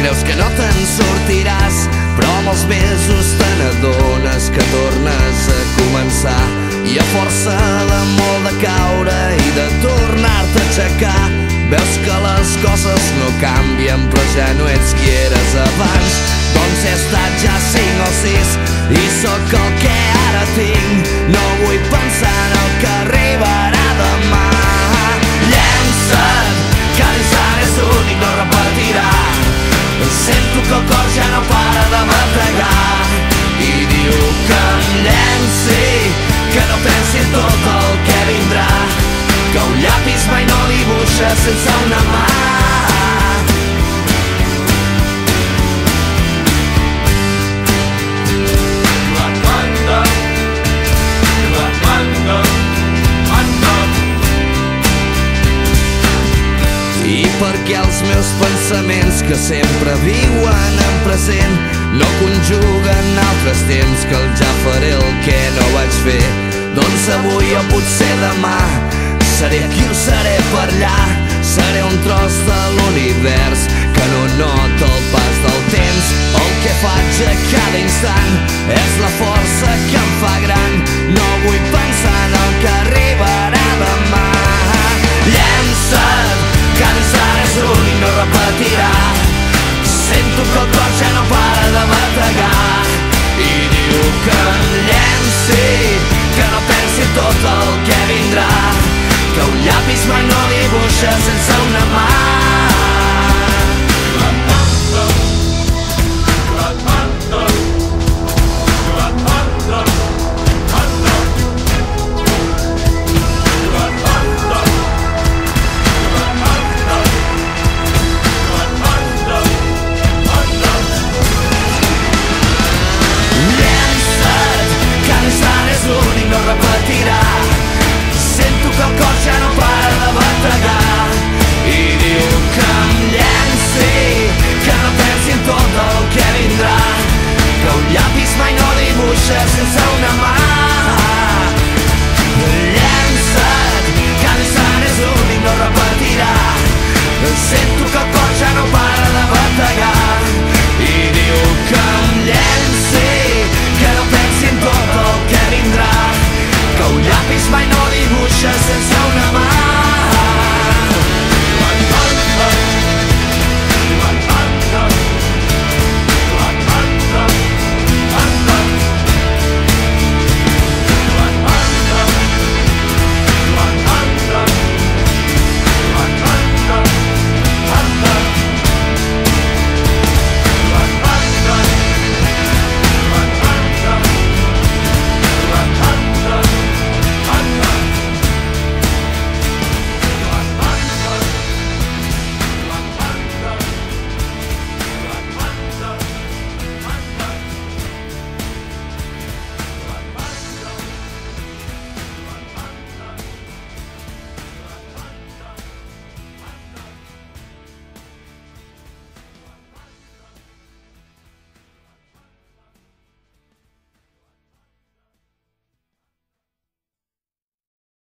Creus que no te'n sortiràs, però amb els mesos te n'adones que tornes a començar. I a força de molt de caure i de tornar-te a aixecar, veus que les coses no canvien, però ja no ets qui eres abans. Doncs he estat ja 5 o 6 i sóc el que ara tinc. No vull pensar en el que arribarà demà. Llença't, que l'instant és únic, no repetirà. Sento que el cor ja no para de bategar i diu que em llenci, que no pensi en tot el que vindrà, que un llapis mai no dibuixa sense una mà. I perquè els meus pensaments, que sempre viuen en present, no conjuguen altres temps, que el ja faré el que no vaig fer. Doncs avui o potser demà seré aquí o seré per allà. Seré un tros de l'univers que no nota el pas del temps. El que faig a cada instant és la força que em fa gran. No vull pensar en el que arribarà demà. Llença't, cada instant és únic, no repetirà. Sento que el cor ja no para de bategar i diu que em llenci, que no pensi en tot el que vindrà, que un llapis mai no dibuixa sense una mà. No repetirà. Sento que el cor ja no para de bategar i diu que em llenci, que no pensi en tot el que vindrà, que un llapis mai no dibuixa sense una mà. Llença't, cada instant és únic, no repetirà. Sento que el cor ja no para de bategar i diu que em llenci, que no pensi en tot el que vindrà, que un llapis mai no dibuixa sense